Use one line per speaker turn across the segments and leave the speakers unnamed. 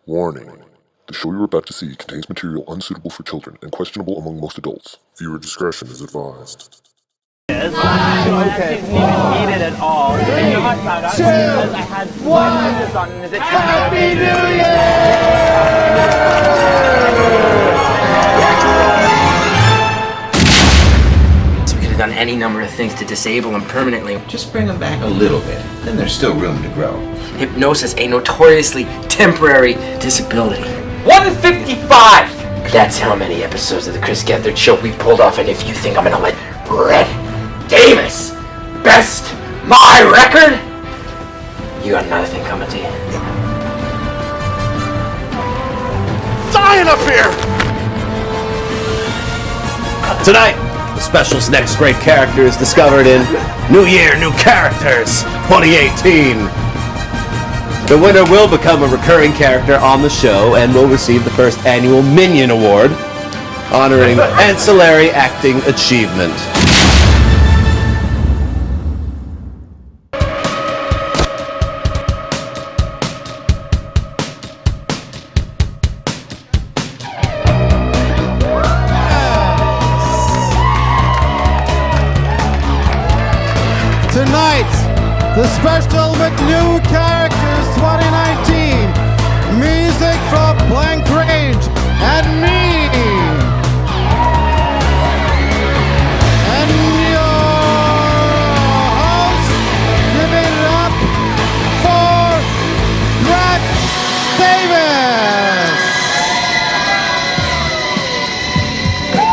Warning. The show you're about to see contains material unsuitable for children and questionable among most adults. Viewer discretion is advised.
Okay. I didn't even eat it at all. 3, 2, 1. Happy New
So we could have done any number of things to disable him permanently.
Just bring them back a little bit, then there's still room to grow.
Hypnosis, a notoriously temporary disability.
155!
That's how many episodes of the Chris Gethard Show we pulled off, and if you think I'm gonna let Brett Davis best my record, you got another thing coming to you.
Dying up here!
Tonight, the special's next great character is discovered in New Year, New Characters 2018. The winner will become a recurring character on the show and will receive the first annual Minion Award, honoring ancillary acting achievement.
Tonight, the special with New Characters 2019, music from Blank Range, and me. And your host, give it up for Brett Davis.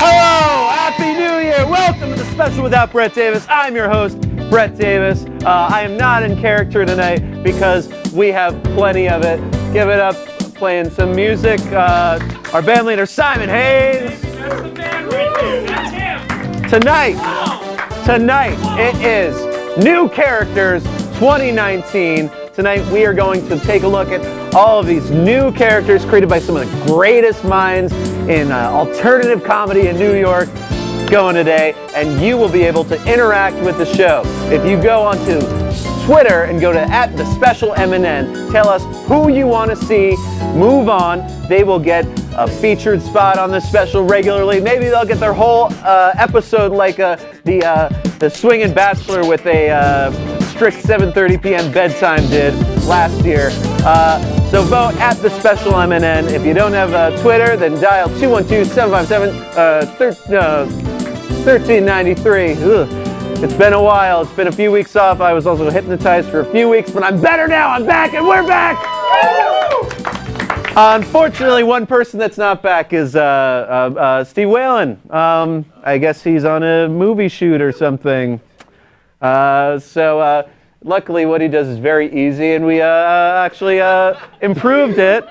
Hello, Happy New Year. Welcome to the special without Brett Davis. I'm your host, Brett Davis. I am not in character tonight because we have plenty of it. Give it up, playing some music. Our band leader, Simon Hayes.
That's the band right there. That's him.
Tonight, it is New Characters 2019. Tonight, we are going to take a look at all of these new characters created by some of the greatest minds in alternative comedy in New York going today, and you will be able to interact with the show. If you go onto Twitter and go to @thespecialmn, tell us who you want to see move on. They will get a featured spot on the special regularly. Maybe they'll get their whole episode like the Swingin' Bachelor with a strict 7:30 p.m. bedtime did last year. So vote @thespecialmn. If you don't have Twitter, then dial 212-757-1393. It's been a while. It's been a few weeks off. I was also hypnotized for a few weeks, but I'm better now. I'm back, and we're back. Unfortunately, one person that's not back is Steve Whalen. I guess he's on a movie shoot or something. So luckily, what he does is very easy, and we actually improved it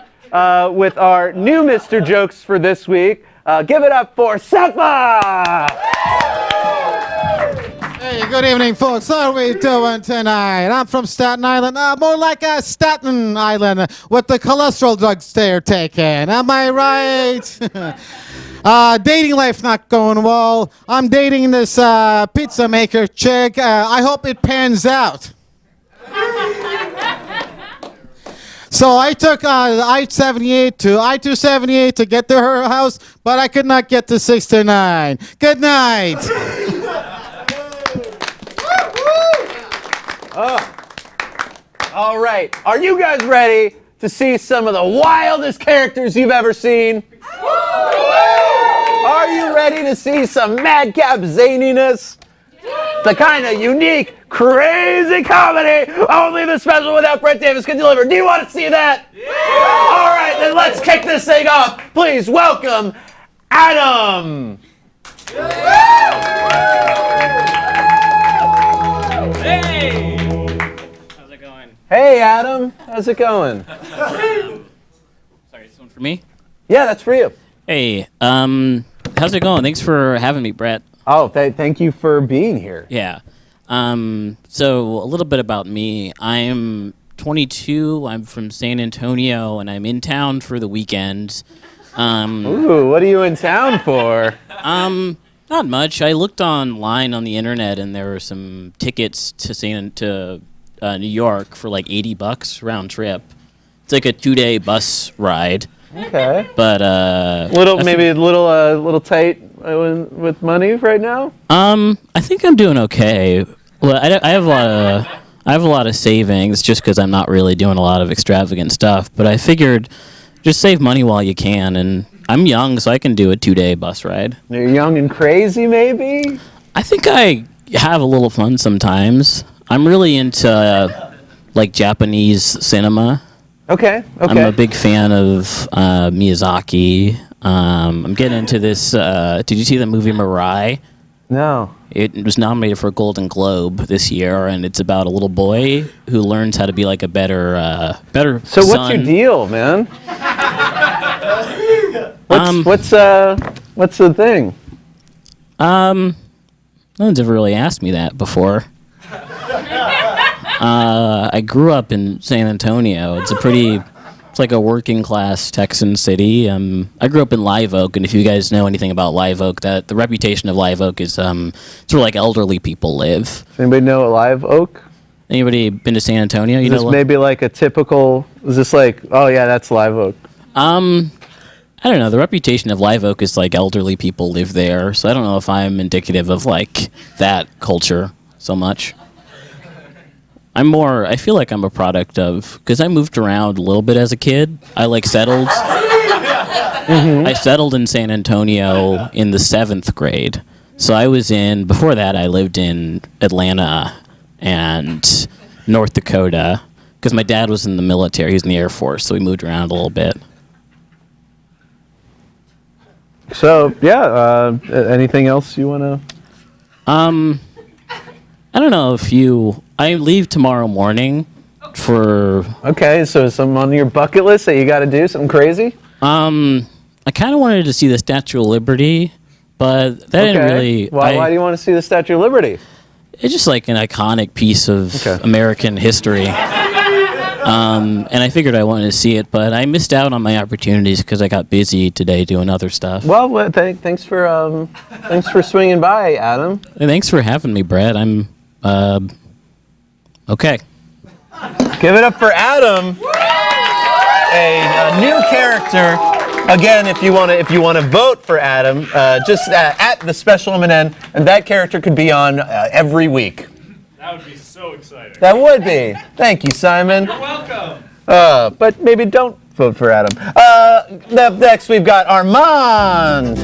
with our new Mr. Jokes for this week. Give it up for Sepa!
Hey, good evening, folks. How are we doing tonight? I'm from Staten Island, more like Staten Island with the cholesterol drugs they're taking. Am I right? Dating life not going well. I'm dating this pizza maker chick. I hope it pans out. So I took I-78 to I-278 to get to her house, but I could not get to 69. Good night.
All right, are you guys ready to see some of the wildest characters you've ever seen? Are you ready to see some madcap zaniness? The kind of unique, crazy comedy only the special without Brett Davis can deliver. Do you want to see that? Yeah. All right, then let's kick this thing off. Please welcome Adam.
Hey! How's it going?
Hey, Adam. How's it going?
Sorry, this one for me?
Yeah, that's for you.
Hey, how's it going? Thanks for having me, Brett.
Oh, thank you for being here.
Yeah. So a little bit about me. I'm 22. I'm from San Antonio, and I'm in town for the weekend.
Ooh, what are you in town for?
Not much. I looked online on the internet, and there were some tickets to New York for like $80 round trip. It's like a 2-day bus ride.
Okay.
But
Maybe a little tight with money right now.
I think I'm doing okay. Well, I have a lot of savings just because I'm not really doing a lot of extravagant stuff. But I figured just save money while you can, and I'm young, so I can do a 2-day bus ride.
You're young and crazy, maybe.
I think I have a little fun sometimes. I'm really into like Japanese cinema.
Okay.
I'm a big fan of Miyazaki. I'm getting into this. Did you see the movie Mirai?
No.
It was nominated for a Golden Globe this year, and it's about a little boy who learns how to be like a better
So
son.
what's your deal, man? What's the thing?
No one's ever really asked me that before. I grew up in San Antonio. It's like a working class Texan city. I grew up in Live Oak, and if you guys know anything about Live Oak, that the reputation of Live Oak is it's where like elderly people live.
Does anybody know Live Oak?
Anybody been to San Antonio?
Is this maybe like a typical? Is this like, oh yeah, that's Live Oak?
I don't know. The reputation of Live Oak is like elderly people live there, so I don't know if I'm indicative of like that culture so much. I feel like I'm a product of, because I moved around a little bit as a kid. I like settled. I settled in San Antonio in the 7th grade. So before that I lived in Atlanta and North Dakota, because my dad was in the military. He was in the Air Force, so we moved around a little bit.
So, yeah, anything else you want to?
I don't know I leave tomorrow morning for...
Okay, so something on your bucket list that you got to do, something crazy?
I kind of wanted to see the Statue of Liberty, but that didn't really...
Why do you want to see the Statue of Liberty?
It's just like an iconic piece of American history. And I figured I wanted to see it, but I missed out on my opportunities because I got busy today doing other stuff.
Well, thanks for swinging by, Adam.
Thanks for having me, Brad. I'm okay.
Give it up for Adam, a new character. Again, if you want to vote for Adam, just at the special M&N, and that character could be on every week.
That would be so exciting.
That would be. Thank you, Simon.
You're welcome.
But maybe don't vote for Adam. Next, we've got Armande.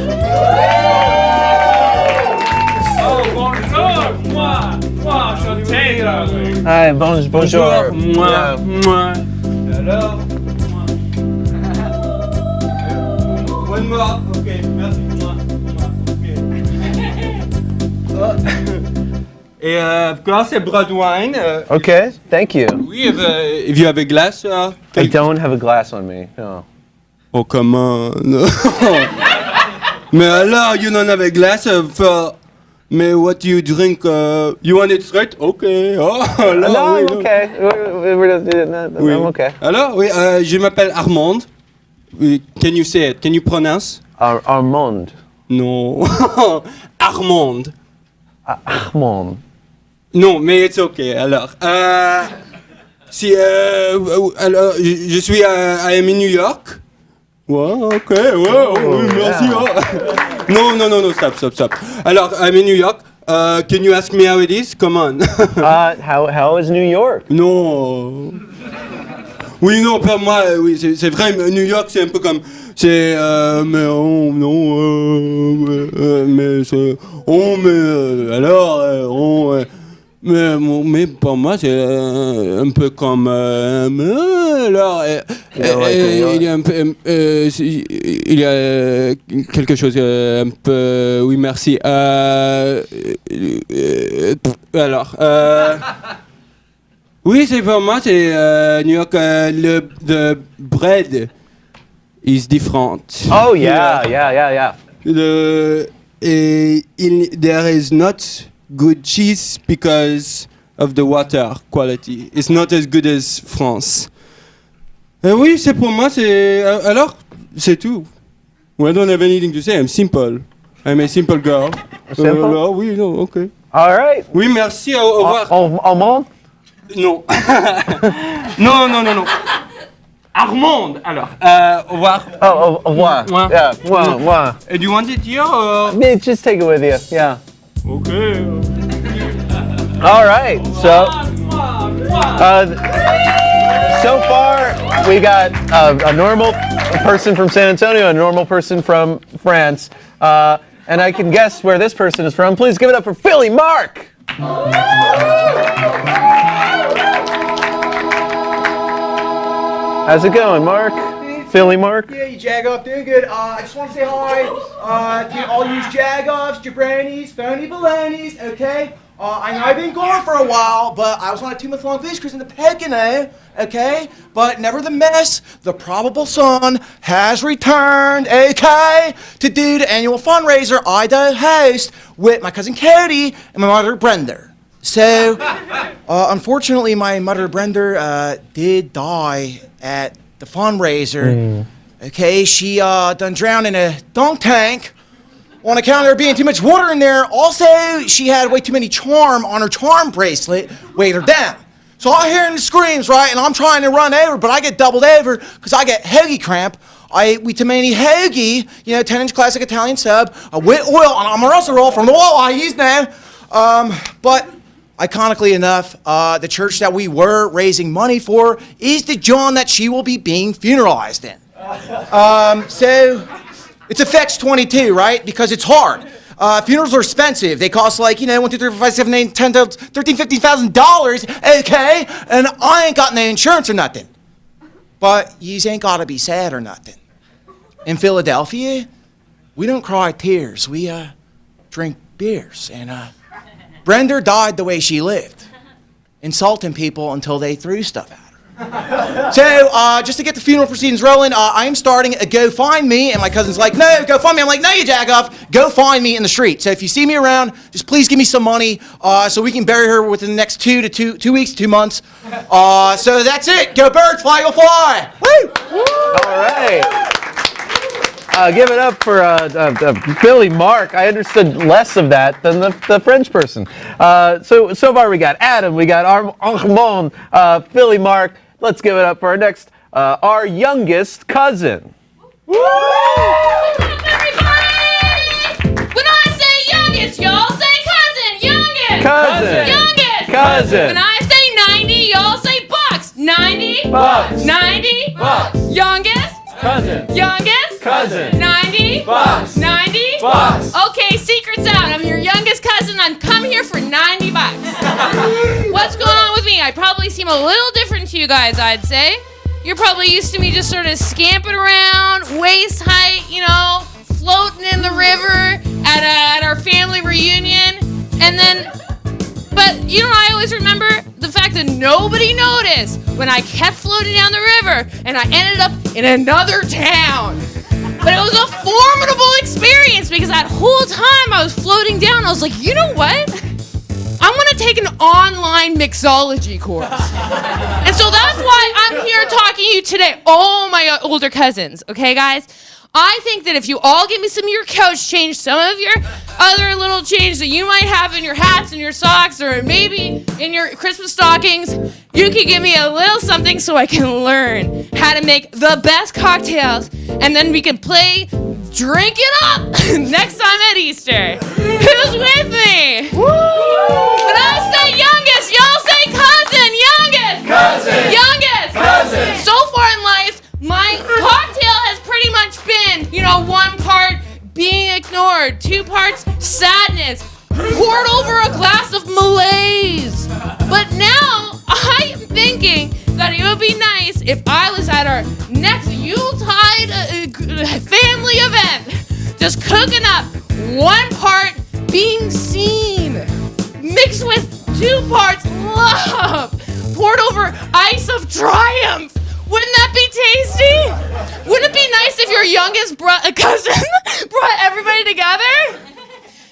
Oh, bonjour. Moi, je suis darling.
Hi, bonjour.
Moi, moi. Hello. One more. Okay, merci. Moi. Et glass and blood wine.
Okay, thank you.
Oui, if you have a glass.
I don't have a glass on me. No.
Oh, come on. Mais alors, you don't have a glass for... Mais what do you drink? You want it straight? Okay. Oh, alors,
No,
oui,
I'm okay.
Oui.
I'm okay.
Alors, oui, je m'appelle Armande. Oui, can you say it? Can you pronounce?
Armande.
No. Armande.
Armande.
Non, mais it's okay. Alors, alors, je suis I am in New York. Ouais, ok, ouais, oui, merci.
Yeah.
No, stop. Alors, I'm in New York. Can you ask me how it is? Come on.
How is New York?
Non. Oui, non, pour moi, oui, c'est vrai, New York, c'est un peu comme... C'est... mais oh, non... mais c'est... Oh, mais... alors... on... mais pour moi, c'est un peu comme... alors... il y a un peu... il y a quelque chose un peu... Oui, merci. Alors... Oui, c'est pour moi, c'est New York, the bread is different.
Oh, yeah.
There is not good cheese because of the water quality. It's not as good as France. Oui, c'est pour moi, c'est... alors, c'est tout. I don't have anything to say, I'm simple. I'm a simple girl.
Simple?
Oui, non, ok.
All right.
Oui, merci, au revoir.
Armande?
Non. non. Armande, alors. Au revoir.
Oh, au revoir.
Mwah.
Yeah, mwah.
Do you want it here or?
Just take it with you, yeah.
Okay.
All right, so so far we got a normal person from San Antonio, a normal person from France, and I can guess where this person is from. Please give it up for Philly Mark. How's it going, Mark? Philly Mark?
Yeah, you jag-off, doing good. I just want to say hi to all you jag-offs, jabronis, phony balonies, okay? I know I've been gone for a while, but I was on a 2-month-long visa cruise in the Pocono, okay? But nevertheless, the probable son has returned, okay? To do the annual fundraiser I do host with my cousin Cody and my mother Brenda. So, unfortunately, my mother Brenda did die at the fundraiser. Okay, she done drowned in a dunk tank on account of there being too much water in there. Also, she had way too many charm on her charm bracelet, weighed her down. So I'm hearing the screams, right, and I'm trying to run over, but I get doubled over because I get hoagie cramp. I ate wheat tomato hoagie, 10-inch classic Italian sub, with oil on Amorosa roll from the wall I use now. But iconically enough, the church that we were raising money for is the John that she will be being funeralized in. So it's a fetch 22, right? Because it's hard. Funerals are expensive. They cost like, 1, 2, 3, 4, 5, 7, 8, 10, 12, $13,000, $15,000, okay? And I ain't got no insurance or nothing. But yous ain't gotta be sad or nothing. In Philadelphia, we don't cry tears. We drink beers. And Brenda died the way she lived, insulting people until they threw stuff at her. So, just to get the funeral proceedings rolling, I am starting a GoFindMe, and my cousin's like, no, GoFundMe. I'm like, no, you jag-off, go find me in the street. So if you see me around, just please give me some money so we can bury her within the next 2 weeks, 2 months. So that's it. Go birds, fly, you'll fly. Woo!
All right. Give it up for Philly Mark. I understood less of that than the French person. So far we got Adam, we got Armande, Philly Mark. Let's give it up for our next, our youngest cousin.
Woo! When I say youngest, y'all say cousin. Youngest.
Cousin.
Youngest.
Cousin.
When I say 90, y'all say bucks. 90.
Bucks.
90.
Bucks.
Youngest.
Cousin.
Youngest.
Cousin.
90.
Bucks.
90.
Bucks.
Okay, secret's out. I'm your youngest cousin. I'm coming here for 90 bucks. What's going on with me? I probably seem a little different to you guys, I'd say. You're probably used to me just sort of scamping around, waist height, floating in the river at our family reunion. And then, but I always remember the fact that nobody noticed when I kept floating down the river and I ended up in another town. But it was a formidable experience because that whole time I was floating down, I was like, you know what? I want to take an online mixology course. And so that's why I'm here talking to you today, all my older cousins, okay, guys? I think that if you all give me some of your couch change, some of your other little change that you might have in your hats and your socks or maybe in your Christmas stockings, you can give me a little something so I can learn how to make the best cocktails, and then we can play Drink It Up next time at Easter. Who's with me? Woo! When I say youngest, y'all say cousin. Youngest.
Cousin.
Youngest.
Cousin.
So far in life, my cocktail has pretty much been, 1 part being ignored, 2 parts sadness, poured over a glass of malaise. But now I am thinking that it would be nice if I was at our next Yuletide family event, just cooking up 1 part being seen, mixed with 2 parts love, poured over ice of triumph. Wouldn't that be tasty? Wouldn't it be nice if your youngest cousin brought everybody together?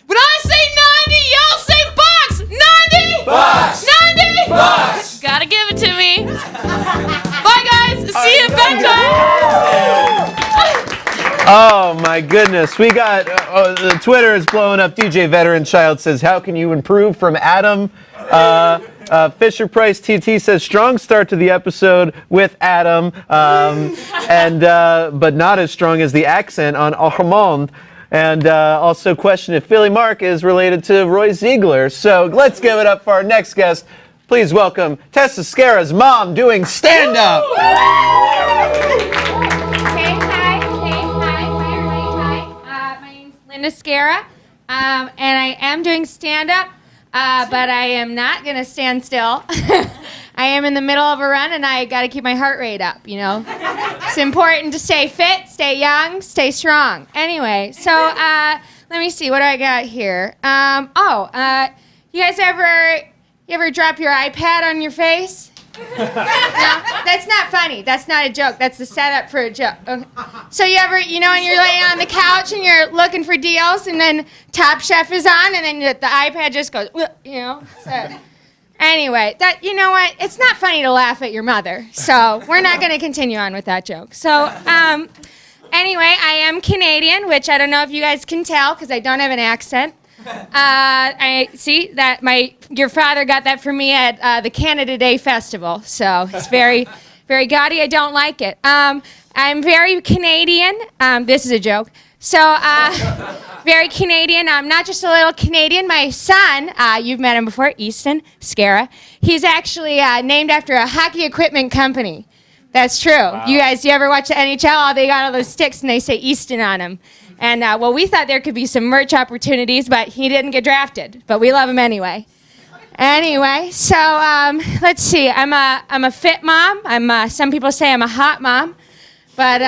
When I say 90, y'all say bucks. 90.
Bucks.
90.
Bucks.
Gotta give it to me. Bye, guys. See you at bedtime.
Oh my goodness, we got, the Twitter is blowing up. DJ Veteran Child says, how can you improve from Adam? Fisher Price TT says strong start to the episode with Adam, but not as strong as the accent on Armande. And also question if Philly Mark is related to Roy Ziegler. So let's give it up for our next guest. Please welcome Tessa Skara's mom doing stand-up.
Skara, and I am doing stand-up, but I am not gonna stand still. I am in the middle of a run, and I gotta keep my heart rate up, you know. It's important to stay fit, stay young, stay strong. Anyway, so let me see, what do I got here? You guys ever drop your iPad on your face? No, that's not funny. That's not a joke. That's the setup for a joke. Okay. So you ever, when you're laying on the couch and you're looking for deals, and then Top Chef is on, and then the iPad just goes, So, anyway, what? It's not funny to laugh at your mother. So we're not going to continue on with that joke. So, anyway, I am Canadian, which I don't know if you guys can tell because I don't have an accent. I see that your father got that for me at the Canada Day Festival, so it's very, very gaudy. I don't like it. I'm very Canadian. This is a joke. So, very Canadian. I'm not just a little Canadian. My son, you've met him before, Easton Skara. He's actually named after a hockey equipment company. That's true. Wow. You ever watch the NHL? They got all those sticks and they say Easton on them. And, we thought there could be some merch opportunities, but he didn't get drafted. But we love him anyway. Anyway, so let's see. I'm a fit mom. Some people say I'm a hot mom. But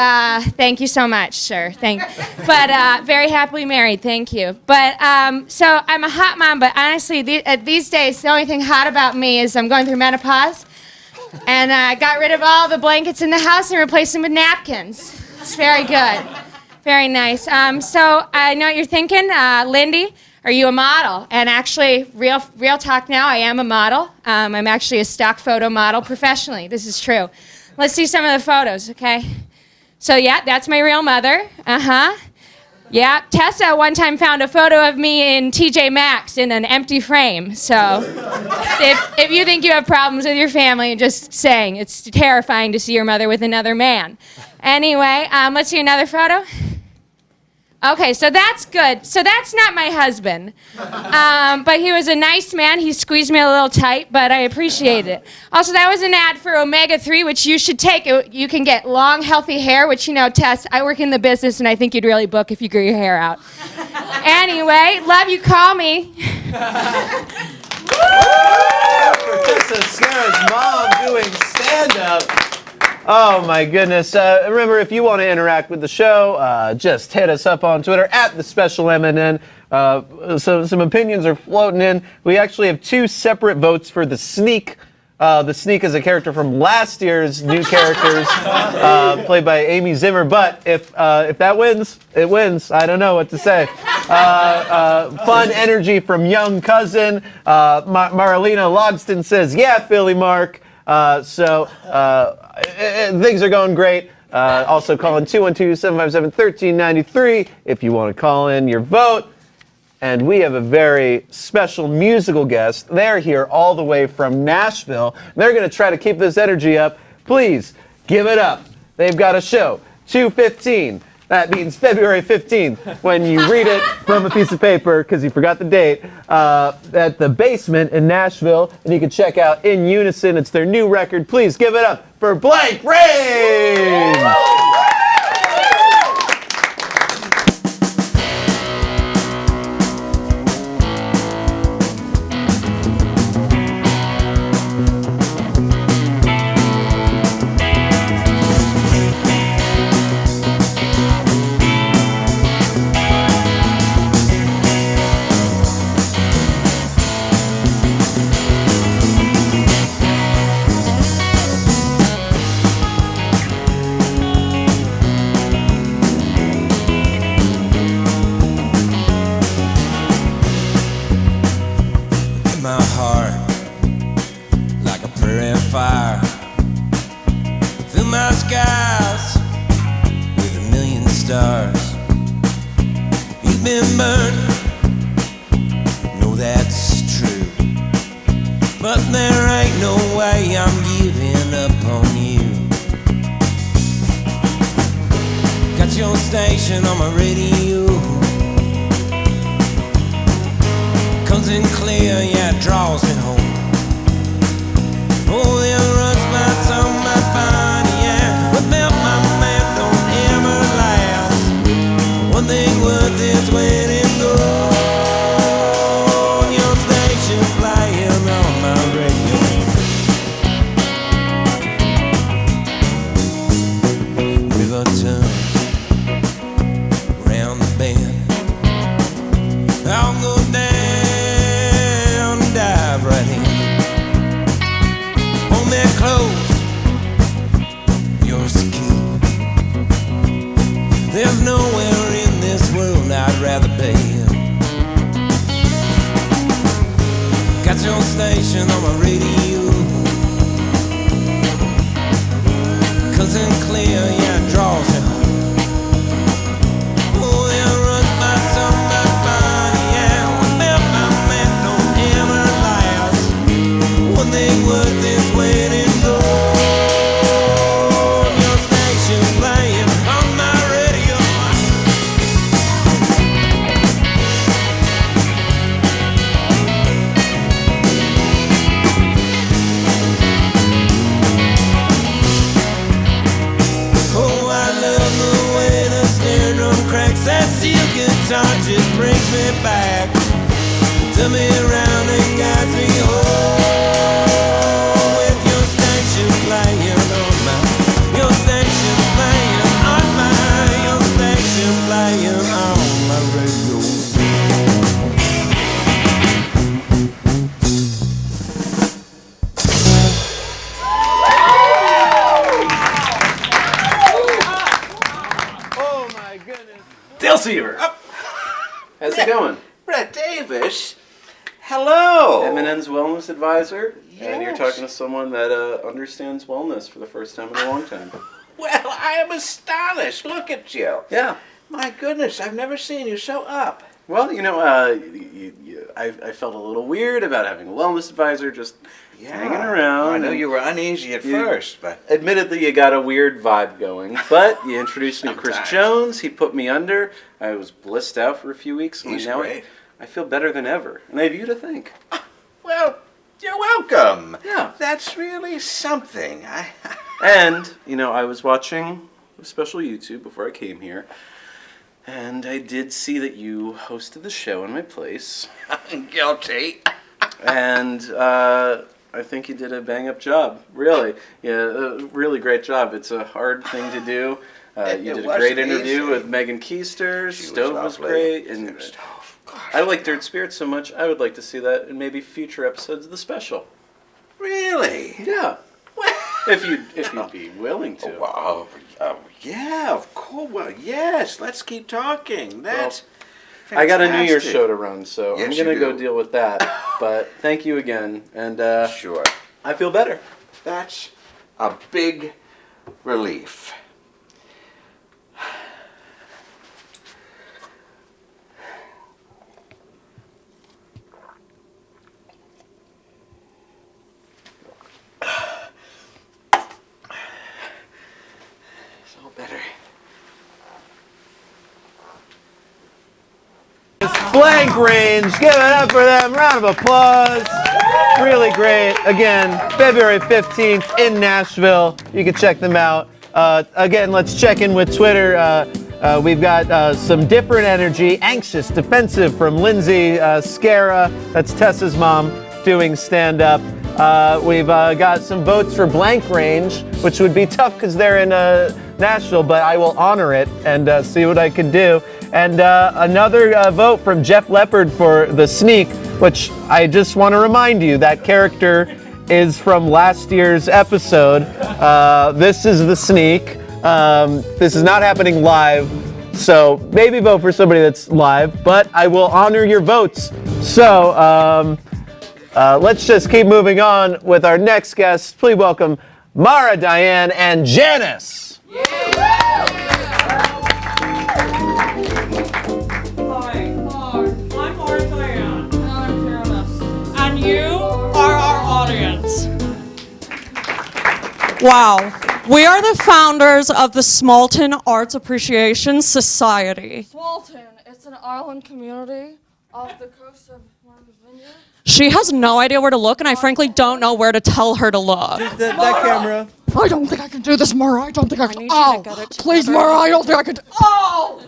thank you so much, sir. But very happily married, thank you. But so I'm a hot mom, but honestly, these days, the only thing hot about me is I'm going through menopause. And I got rid of all the blankets in the house and replaced them with napkins. It's very good. Very nice. So I know what you're thinking, Lindy, are you a model? And actually, real talk now, I am a model. I'm actually a stock photo model professionally. This is true. Let's see some of the photos, okay? So yeah, that's my real mother. Yeah, Tessa one time found a photo of me in TJ Maxx in an empty frame. So if you think you have problems with your family, just saying, it's terrifying to see your mother with another man. Anyway, let's see another photo. Okay, so that's good. So that's not my husband. But he was a nice man. He squeezed me a little tight, but I appreciate it. Also, that was an ad for Omega-3, which you should take. You can get long, healthy hair, which, Tess, I work in the business, and I think you'd really book if you grew your hair out. Anyway, love you, call me.
Tessa Skara's mom doing stand-up. Oh my goodness. Remember, if you want to interact with the show, just hit us up on Twitter at @TheSpecialMNN. So some opinions are floating in. We actually have 2 separate votes for the Sneak. The Sneak is a character from last year's new characters, played by Amy Zimmer. But if that wins, it wins. I don't know what to say. Fun energy from Young Cousin. Marlena Logston says, yeah, Philly Mark. Things are going great. Also call in 212-757-1393 if you want to call in your vote. And we have a very special musical guest. They're here all the way from Nashville. They're going to try to keep this energy up. Please give it up. They've got a show, 2/15. That means February 15th, when you read it from a piece of paper, because you forgot the date, at the Basement in Nashville. And you can check out In Unison. It's their new record. Please give it up for Blank Range!
But there your station on my radio. Comes in clear, yeah, it draws me home. Oh, there are rust spots on my body, yeah. Without my man don't ever last. One thing worth is when it goes. Your station playing on my radio. River turns round the bend. I'll go down, dive right in. Hold me close, yours to keep. There's nowhere in this world I'd rather be. Got your station on my radio. Comes in clear, yeah, it draws me home. Oh, there are rust spots on my body, yeah. Without my man don't ever last. One thing worth is when it goes. Your station playing on my radio. Oh, I love the way the snare drum cracks. That steel guitar just brings me back. Turn me around and guides me home. With your station playing on my, your station playing on my, your station playing on my radio.
Oh my goodness. Dale Seaver. How's it going?
Brett Davis. Hello.
Eminem's wellness advisor, and you're
Yes.
talking to someone that understands wellness for the first time in a long time.
Well, I am astonished. Look at you.
Yeah.
My goodness, I've never seen you so up.
Well, you know, I felt a little weird about having a wellness advisor just hanging around.
I know
and
you were uneasy at first, but
admittedly, you got a weird vibe going. But you introduced me to Chris
Sometimes.
Jones. He put me under. I was blissed out for a few weeks. And
He's
now
great.
I feel better than ever, and I have you to thank.
well, you're welcome.
Yeah.
That's really something.
And, you know, I was watching a special YouTube before I came here, and I did see that you hosted the show in my place.
Guilty.
And I think you did a bang-up job, really. Yeah, a really great job. It's a hard thing to do. You
It
did a
wasn't
great interview
easy.
with Megan Keister.
She was
Stove was
lovely.
great. And I like Third Spirit so much, I would like to see that in maybe future episodes of the special.
Really?
Yeah. If you'd be willing to.
Oh, yeah, of course. Well, yes, let's keep talking. That's
I got a New Year's
fantastic.
show to run, so
Yes,
I'm
you
going to go
do.
deal with that. But thank you again, and
Sure.
I feel better.
That's a big relief. It's all better.
Blank Range, give it up for them. Round of applause. Really great. Again, February 15th in Nashville. You can check them out. Again, let's check in with Twitter. We've got some different energy. Anxious, defensive from Lindsay Skara. That's Tessa's mom doing stand-up. We've got some votes for Blank Range, which would be tough because they're in Nashville, but I will honor it and see what I can do. And another vote from Jeff Leopard for The Sneak, which I just want to remind you, that character is from last year's episode. This is The Sneak. This is not happening live, so maybe vote for somebody that's live, but I will honor your votes. So let's just keep moving on with our next guest. Please welcome Mara-Diane and Janice.
I'm Mara-Diane, and I'm Janice. And you are our audience. Wow,
We are the founders of the Smalton Arts Appreciation Society.
Smalton, it's an island community off the coast of Virginia.
She has no idea where to look, and I frankly don't know where to tell her to look.
That camera.
I don't think I can do this, Mara. I don't think I can.
need you to get it
Please,
together.
Mara, I don't think I can. Oh!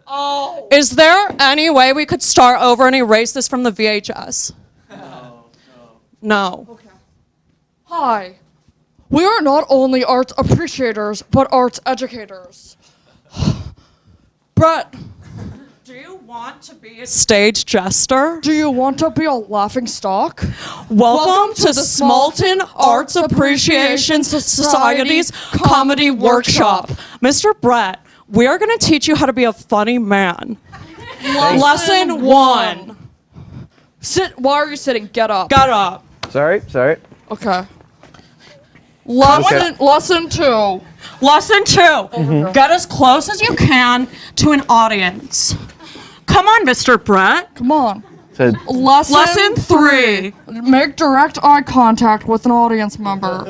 Oh!
Is there any way we could start over and erase this from the VHS? No.
Okay. Hi. We are not only arts appreciators, but arts educators. Brett,
Do you want to be a stage jester?
do you want to be a laughing stock?
Welcome to Smalton Arts Appreciation Society's Comedy Workshop. Mr. Brett, we are going to teach you how to be a funny man. Lesson 1.
Sit. Why are you sitting? Get up.
Get up.
Sorry.
Okay. Lesson 2.
Lesson 2. Get as close as you can to an audience. Come on, Mr. Brett.
Come on.
So,
Lesson 3.
Make direct eye contact with an audience member.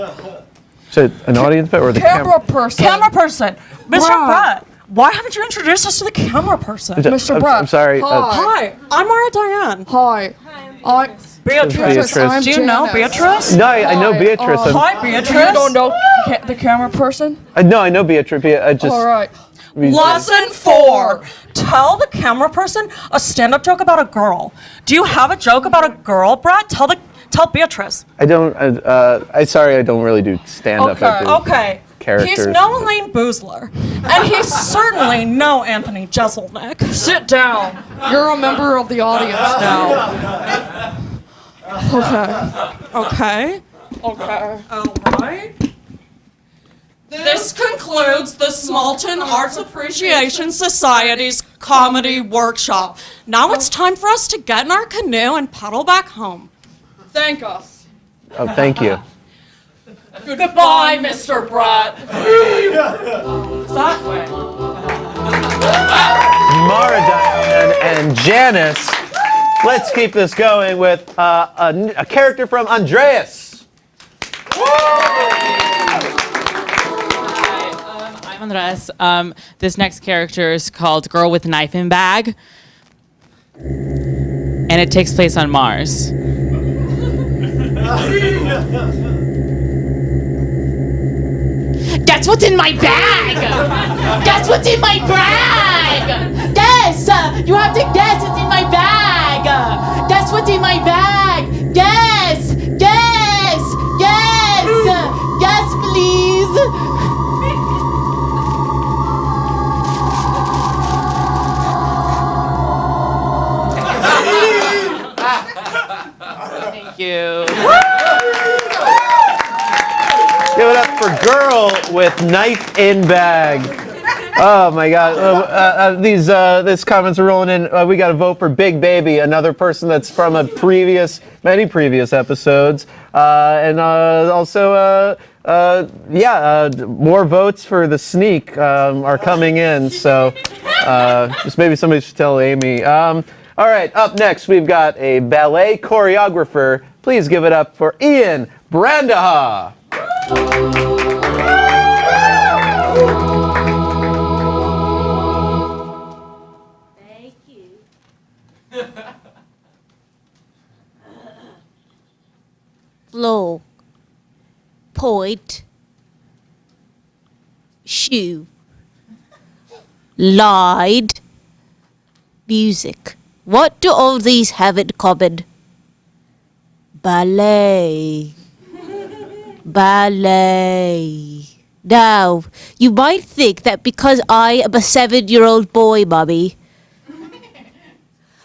an audience member or the
Camera person.
Camera person. Mr.
Brett.
Brett, why haven't you introduced us to the camera person?
Mr. Brett.
I'm sorry.
Hi.
Hi, I'm Mara-diane.
Hi.
Beatrice.
I'm
Do you know
Janice.
Beatrice?
No, I know Beatrice.
Hi, Beatrice.
You don't know the camera person?
No, I know Beatrice. I just.
All right.
Lesson 4. Tell the camera person a stand-up joke about a girl. Do you have a joke about a girl, Brett? Tell Beatrice.
I don't. I don't really do stand-up.
Okay.
Characters.
He's no Elaine Boozler, and he's certainly no Anthony Jeselnik.
Sit down. You're a member of the audience now. Okay.
All right. This concludes the Smalton Arts Appreciation Society's Comedy Workshop. Now it's time for us to get in our canoe and paddle back home.
Thank us.
Oh, thank you.
Goodbye, Mr. Brett.
That way.
Mara-diane and Janice. Let's keep this going with a character from Andreas.
I'm Andres. This next character is called Girl with Knife in Bag, and it takes place on Mars.
Guess what's in my bag? Guess what's in my bag? Guess! You have to guess what's in my bag! Guess what's in my bag? Guess! Guess! Guess! Guess, please!
Thank you.
Give it up for Girl with Knife in Bag. Oh my God! These comments are rolling in. We got to vote for Big Baby, another person that's from many previous episodes, and also more votes for the sneak are coming in. So just maybe somebody should tell Amy. All right, up next we've got a ballet choreographer. Please give it up for Ian Brandahugh.
Thank you. Floor. Point. Shoe. Lied. Music. What do all these have in common? Ballet. Ballet. Now, you might think that because I am a 7-year-old boy, Mummy,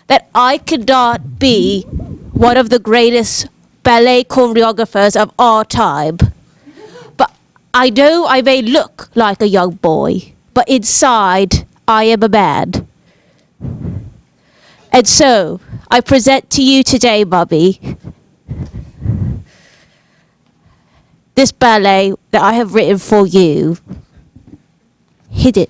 that I could not be one of the greatest ballet choreographers of our time. But I know I may look like a young boy, but inside I am a man. And so, I present to you today, Mummy, this ballet that I have written for you. Hit it.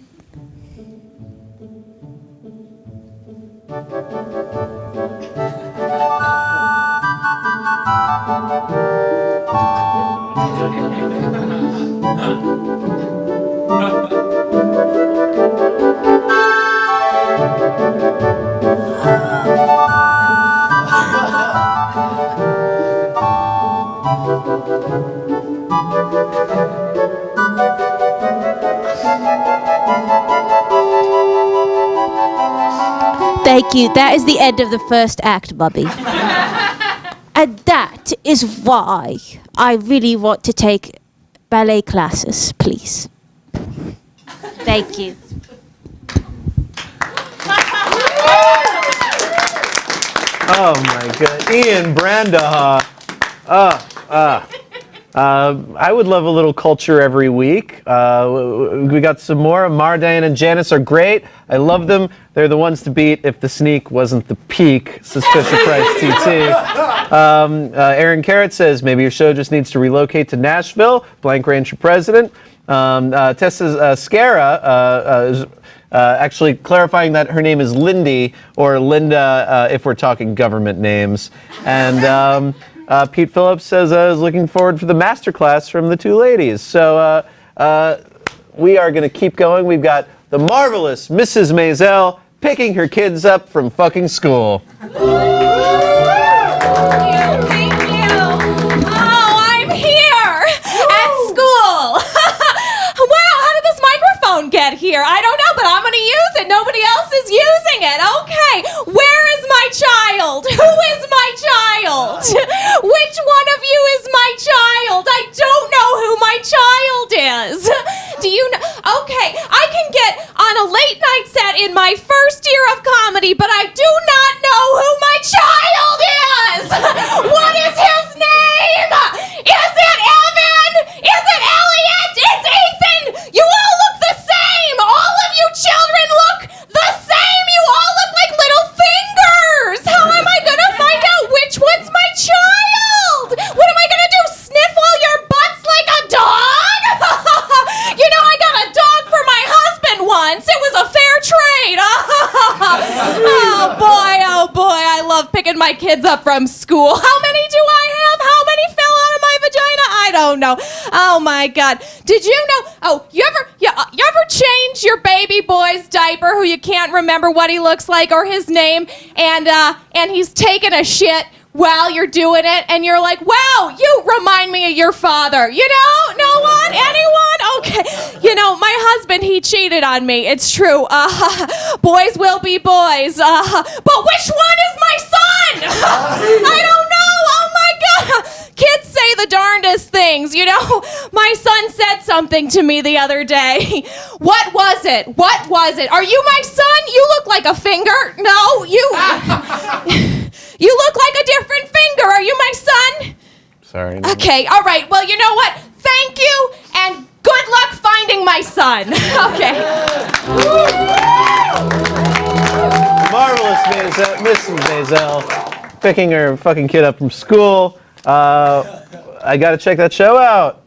Thank you. That is the end of the first act, Bubby. And that is why I really want to take ballet classes, please. Thank you.
Oh my God, Ian Brandahugh. I would love a little culture every week. We got some more. Mara-diane and Janice are great. I love them. They're the ones to beat if the sneak wasn't the peak, says Fisher-Price TT. Aaron Carrot says, maybe your show just needs to relocate to Nashville. Blank Range for president. Tessa Skara is actually clarifying that her name is Lindy, or Linda if we're talking government names. And Pete Phillips says, I was looking forward for the masterclass from the two ladies. So we are going to keep going. We've got the marvelous Mrs. Maisel picking her kids up from fucking school.
Thank you. Oh, I'm here at school. Wow, how did this microphone get here? I don't know, but I'm going to use it. Nobody else is using it. Okay, where is my child? Who is my child? Which one of you is my child? I don't know who my child is. Do you know? Okay, I can get on a late night set in my first year of comedy, but I do not know who my child is. What is his name? Is it Evan? Is it Elliot? It's Ethan. You all look the same. All of you children look the same. You all look like little fingers. How am I going to find out which one's my child? What am I going to do? Sniff all your butts like a dog? You know, I got a dog for my husband once. It was a fair trade. Oh boy, I love picking my kids up from school. How many do I have? How many fell out of my vagina? I don't know. Oh my God. Did you know? Oh, you ever change your baby boy's diaper who you can't remember what he looks like or his name, and he's taking a shit while you're doing it, and you're like, wow, you remind me of your father. You know? No one? Anyone? Okay. You know, my husband, he cheated on me. It's true. Boys will be boys. But which one is my son? I don't know. Oh my God. Kids say the darndest things, you know? My son said something to me the other day. What was it? What was it? Are you my son? You look like a finger. No, you... You look like a different finger. Are you my son?
Sorry. No.
Okay, all right. Well, you know what? Thank you, and good luck finding my son. Okay.
Marvelous Mrs. Maisel picking her fucking kid up from school. I got to check that show out.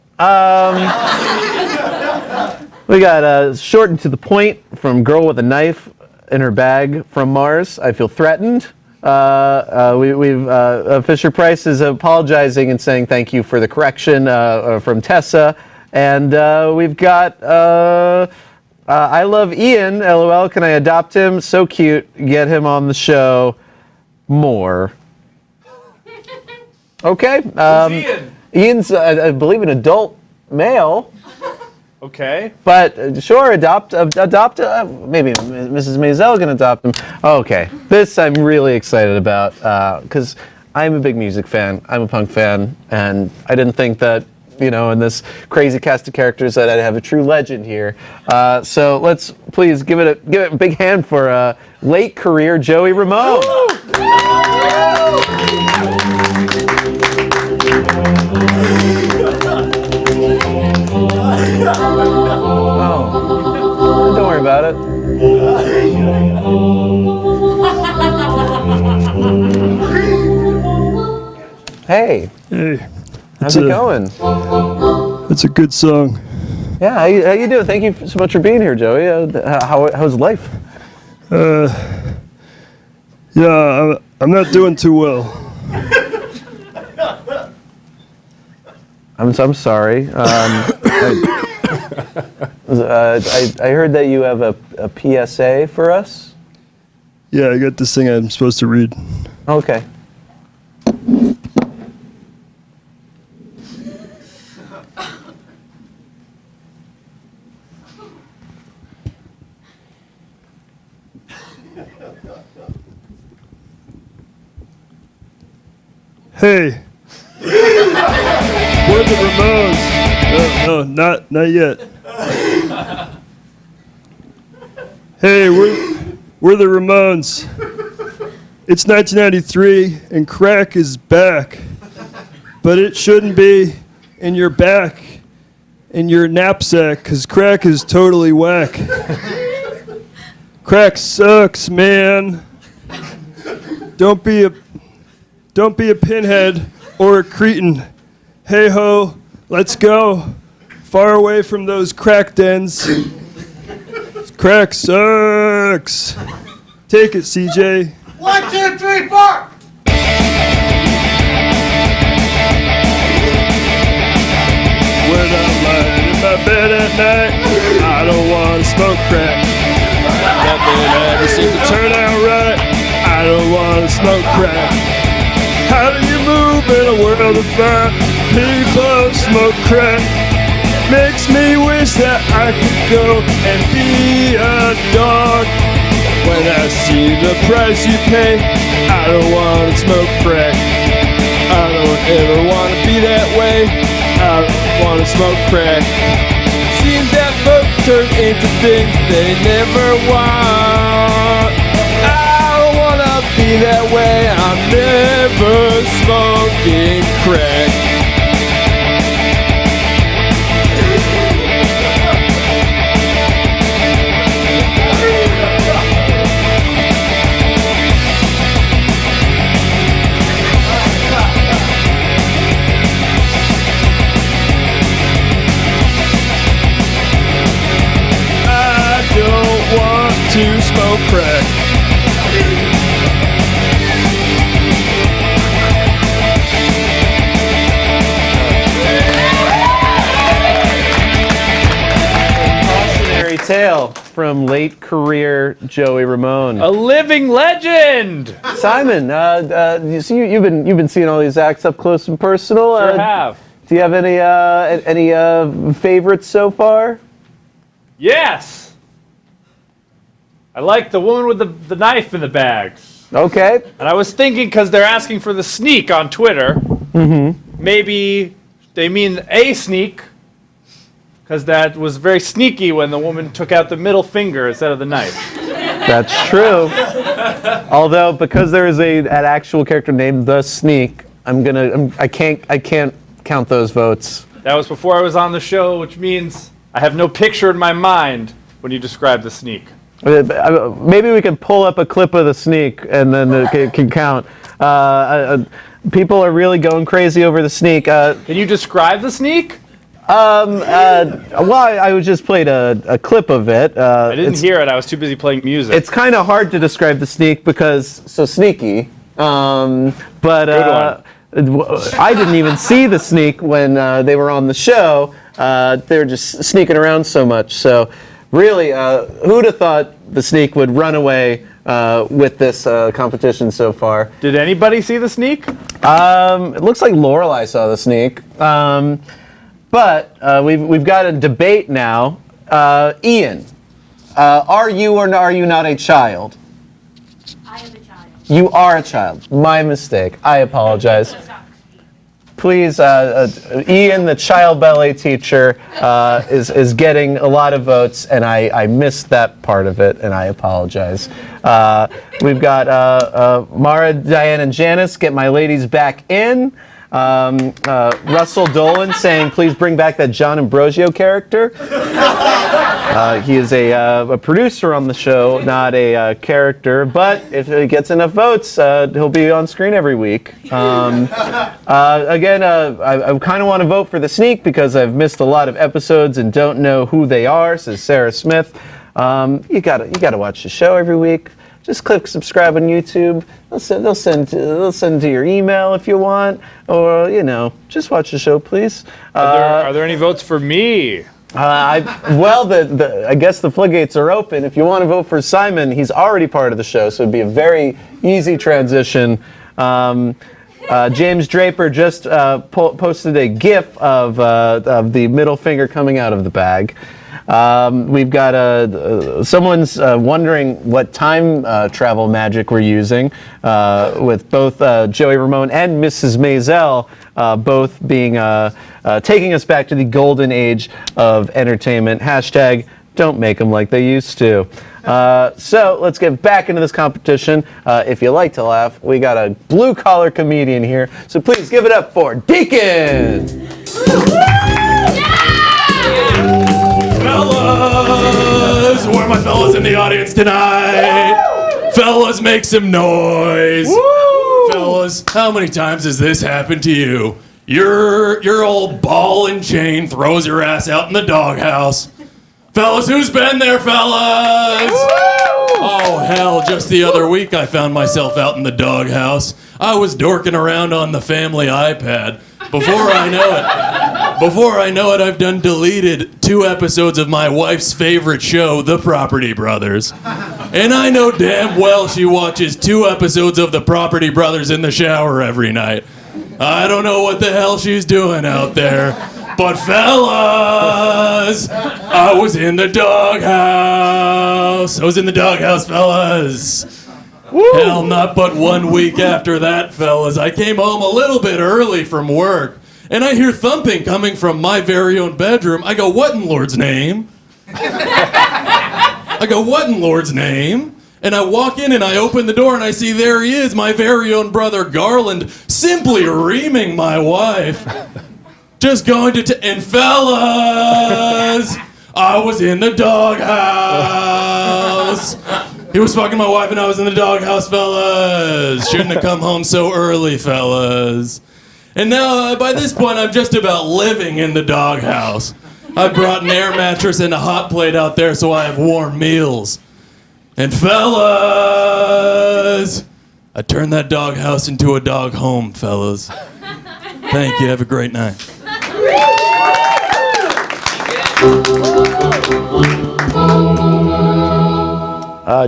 We got short and to the point from Girl with a Knife in Her Bag from Mars. I feel threatened. Fisher Price is apologizing and saying thank you for the correction from Tessa. And we've got I love Ian, LOL, can I adopt him? So cute, get him on the show more. Okay. Ian's, I believe, an adult male. Okay. But sure, adopt. Maybe Mrs. Maisel can adopt him. Okay. This I'm really excited about because I'm a big music fan. I'm a punk fan, and I didn't think that, you know, in this crazy cast of characters that I'd have a true legend here. So let's please give it a big hand for late career Joey Ramone. Oh, don't worry about it. Hey.
Hey.
How's it going?
It's a good song.
Yeah, how you doing? Thank you so much for being here, Joey. How's life?
Yeah, I'm not doing too well.
I'm sorry. I heard that you have a PSA for us.
Yeah, I got this thing I'm supposed to read.
Okay.
Hey. We're the Ramones. No, not yet. Hey, we're the Ramones. It's 1993 and crack is back. But it shouldn't be in your back, in your knapsack, 'cause crack is totally whack. Crack sucks, man. Don't be a pinhead or a cretin. Hey ho, let's go. Far away from those crack dens. Crack sucks. Take it, CJ.
1, 2, 3, 4.
When I'm lying in my bed at night, I don't want to smoke crack. Nothing ever seems to turn out right. I don't want to smoke crack. How do you move in a world of fire? People smoke crack. Makes me wish that I could go and be a dog. When I see the price you pay, I don't want to smoke crack. I don't ever want to be that way. I don't want to smoke crack. Seems that folks turn into things they never want. I don't want to be that way. I'm never smoking crack. To smoke crack.
Cautionary tale from late career Joey Ramone.
A living legend.
Simon, you've been seeing all these acts up close and personal.
Sure have.
Do you have any favorites so far?
Yes. I like the woman with the knife in the bags.
Okay.
And I was thinking, because they're asking for the sneak on Twitter, maybe they mean a sneak, because that was very sneaky when the woman took out the middle finger instead of the knife.
That's true. Although, because there is an actual character named the Sneak, I can't count those votes.
That was before I was on the show, which means I have no picture in my mind when you describe the sneak.
Maybe we can pull up a clip of the Sneak and then it can count. People are really going crazy over the Sneak.
Can you describe the Sneak?
Well, I just played a clip of it.
I didn't hear it. I was too busy playing music.
It's kind of hard to describe the Sneak because so sneaky. But I didn't even see the Sneak when they were on the show. They were just sneaking around so much. So really, who'd have thought the Sneak would run away with this competition so far?
Did anybody see the Sneak?
It looks like Lorelai saw the Sneak. But we've got a debate now. Ian, are you or are you not a child?
I am a child.
You are a child. My mistake. I apologize. Please, Ian, the child ballet teacher, is getting a lot of votes, and I missed that part of it, and I apologize. We've got Mara-diane and Janice, get my ladies back in. Russell Dolan saying, please bring back that John Ambrosio character. He is a producer on the show, not a character, but if he gets enough votes, he'll be on screen every week. Again, I kind of want to vote for the Sneak because I've missed a lot of episodes and don't know who they are, says Sarah Smith. You gotta watch the show every week. Just click subscribe on YouTube. They'll send to your email if you want, or just watch the show, please.
Are there any votes for me?
I guess the floodgates are open. If you want to vote for Simon, he's already part of the show, so it'd be a very easy transition. James Draper just posted a GIF of the middle finger coming out of the bag. We've got someone's wondering what time travel magic we're using, with both Joey Ramone and Mrs. Maisel both being taking us back to the golden age of entertainment. Hashtag don't make them like they used to. So let's get back into this competition. If you like to laugh, we got a blue-collar comedian here, so please give it up for Deacon!
Fellas! Where are my fellas in the audience tonight? Fellas, make some noise! Fellas, how many times has this happened to you? Your old ball and chain throws your ass out in the doghouse. Fellas, who's been there, fellas? Oh, hell, just the other week I found myself out in the doghouse. I was dorking around on the family iPad. Before I know it, I've done deleted 2 episodes of my wife's favorite show, The Property Brothers. And I know damn well she watches 2 episodes of The Property Brothers in the shower every night. I don't know what the hell she's doing out there. But fellas, I was in the doghouse. I was in the doghouse, fellas. Hell, not but 1 week after that, fellas. I came home a little bit early from work, and I hear thumping coming from my very own bedroom. I go, what in Lord's name? I go, what in Lord's name? And I walk in and I open the door and I see there he is, my very own brother Garland, simply reaming my wife. Just going to and fellas, I was in the doghouse. He was fucking my wife and I was in the doghouse, fellas. Shouldn't have come home so early, fellas. And now, by this point, I'm just about living in the doghouse. I brought an air mattress and a hot plate out there so I have warm meals. And fellas, I turned that doghouse into a dog home, fellas. Thank you. Have a great night.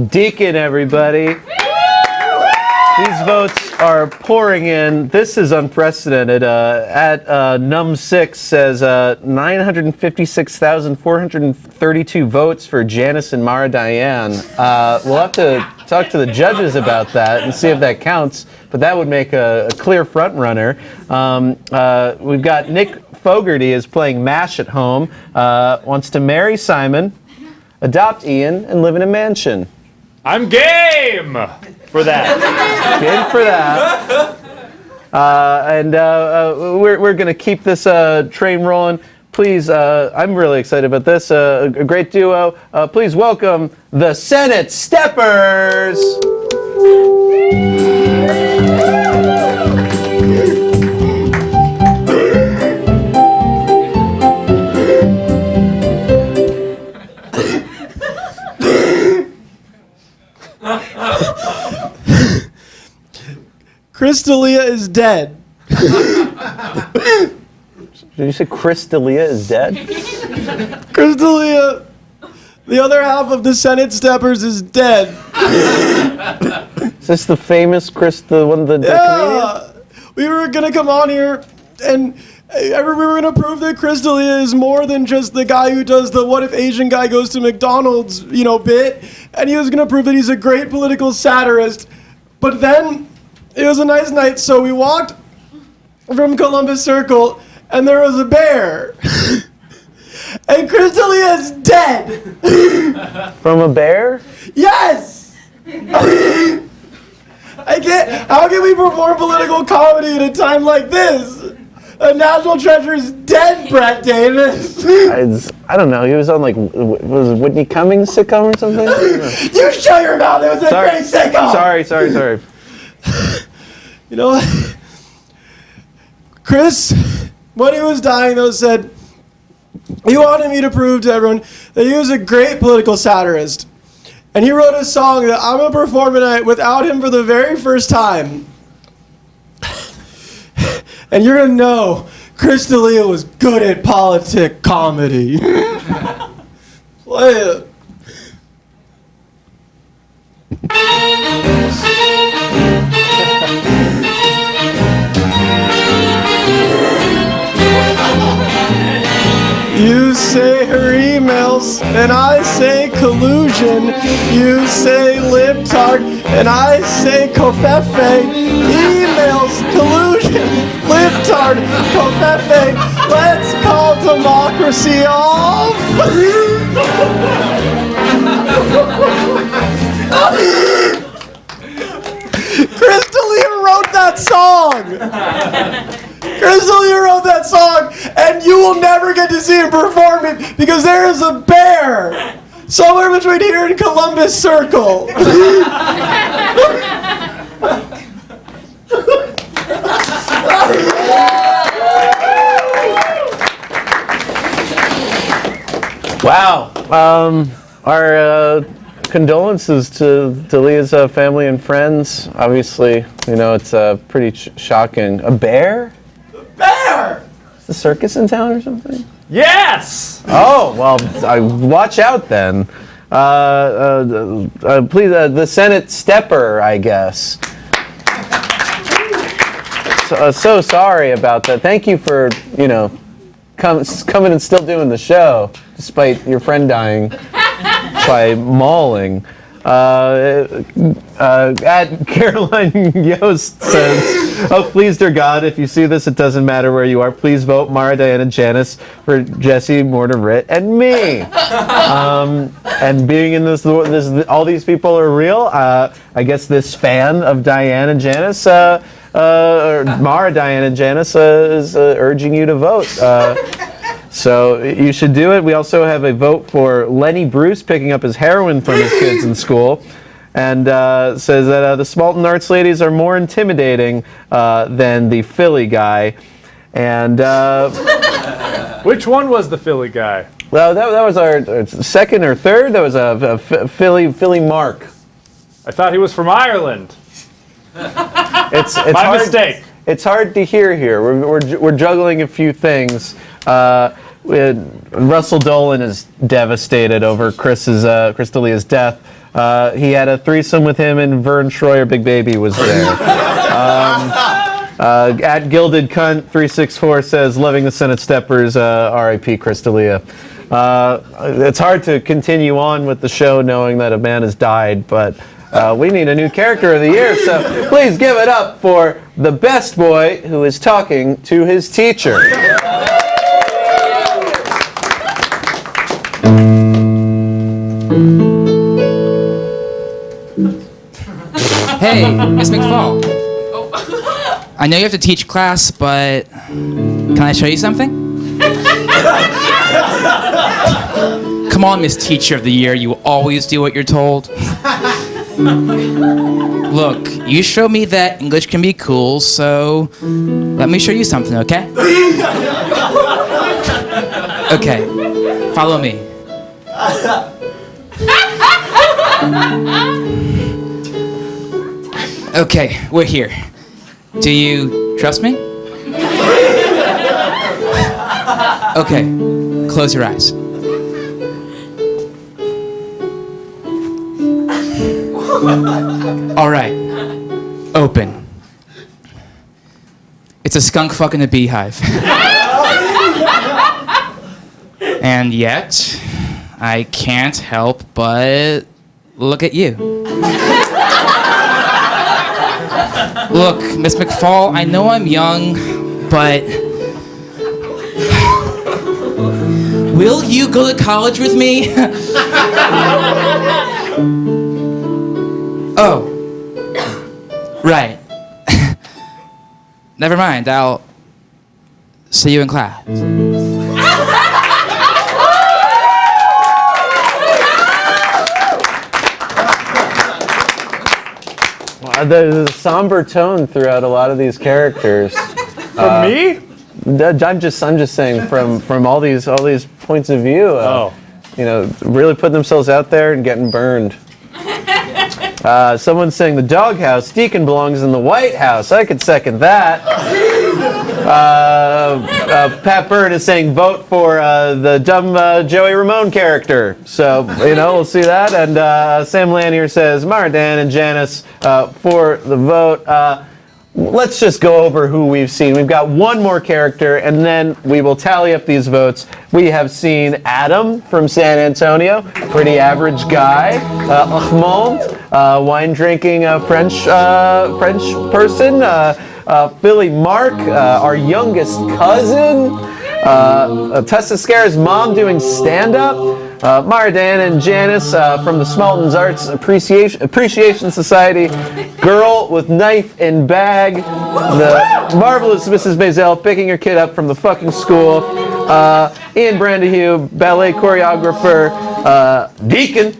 Deacon, everybody. These votes are pouring in. This is unprecedented. At Num6 says 956,432 votes for Janice and Mara-diane. We'll have to talk to the judges about that and see if that counts, but that would make a clear front runner. We've got Nick Fogarty is playing MASH at home, wants to marry Simon, adopt Ian, and live in a mansion.
I'm game for that.
Game for that. And we're going to keep this train rolling. Please, I'm really excited about this. A great duo. Please welcome the Senate Steppers.
Crystalia is dead.
Did you say Crystalia is dead?
Crystalia, the other half of the Senate Steppers, is dead.
Is this the famous the comedian?
We were gonna come on here and we were gonna prove that Crystalia is more than just the guy who does the "what if Asian guy goes to McDonald's" bit, and he was gonna prove that he's a great political satirist. But then it was a nice night, so we walked from Columbus Circle, and there was a bear. And Crystalia is dead.
From a bear?
Yes! I can't. How can we perform political comedy at a time like this? A national treasure is dead, Brett Davis.
I don't know. He was on was it Whitney Cummings sitcom or something?
You shut your mouth. It was a great sitcom.
Sorry.
You know what? Chris, when he was dying, though, said he wanted me to prove to everyone that he was a great political satirist. And he wrote a song that I'm going to perform tonight without him for the very first time. And you're going to know Crystalia was good at politic comedy. Play it. You say her emails, and I say collusion. You say libtard, and I say covfefe. Emails, collusion, libtard, covfefe. Let's call democracy off. Crystalia wrote that song. Crystalia wrote that song, and you will never get to see him perform it because there is a bear somewhere between here and Columbus Circle.
Wow. Our condolences to Leah's family and friends. Obviously, you know, it's pretty shocking. A bear?
Bear!
Is the circus in town or something?
Yes!
Oh, well, watch out then. Please, the Senate stepper, I guess. So sorry about that. Thank you for, you know, coming and still doing the show, despite your friend dying by mauling. At Caroline Yost says, "Oh, please, dear God, if you see this, it doesn't matter where you are. Please vote Mara-diane and Janice for Jessy, Morner-Ritt, and me." And being in this, all these people are real. I guess this fan of Diane and Janice, or Mara-diane and Janice, is urging you to vote. So you should do it. We also have a vote for Lenny Bruce picking up his heroin from his kids in school, and says that the Smalton Arts ladies are more intimidating than the Philly guy. And
which one was the Philly guy?
Well, that was our second or third. That was a Philly Mark.
I thought he was from Ireland.
It's
my
hard,
mistake.
It's hard to hear here. We're juggling a few things. Russell Dolan is devastated over Crystalia's death. He had a threesome with him, and Vern Troyer, Big Baby, was there. At Gilded Cunt 364 says, "Loving the Senate Steppers, R.I.P. Crystalia." It's hard to continue on with the show knowing that a man has died, but we need a new character of the year, so please give it up for the best boy who is talking to his teacher.
Hey, Miss McFall. I know you have to teach class, but can I show you something? Come on, Miss Teacher of the Year. You always do what you're told. Look, you showed me that English can be cool, so let me show you something, okay? Okay, follow me. Okay, we're here. Do you trust me? Okay, close your eyes. All right, open. It's a skunk fucking a beehive. And yet, I can't help but look at you. Look, Miss McFall, I know I'm young, but will you go to college with me? Oh, right. Never mind, I'll see you in class.
There's a somber tone throughout a lot of these characters.
From me?
I'm just saying from all these points of view. You know, really putting themselves out there and getting burned. Someone's saying the doghouse. Deacon belongs in the White House. I could second that. Pat Byrne is saying vote for the dumb Joey Ramone character. So, we'll see that. And Sam Lanier says Mara-diane and Janice for the vote. Let's just go over who we've seen. We've got one more character, and then we will tally up these votes. We have seen Adam from San Antonio, pretty average guy. Armande, wine-drinking French person. Billy Mark, our youngest cousin. Tessa Skara's mom doing stand-up. Mara-diane and Janice from the Smalton's Arts Appreciation Society. Girl with knife and bag. The marvelous Mrs. Maisel picking her kid up from the fucking school. Brandahugh, ballet choreographer. Deacon.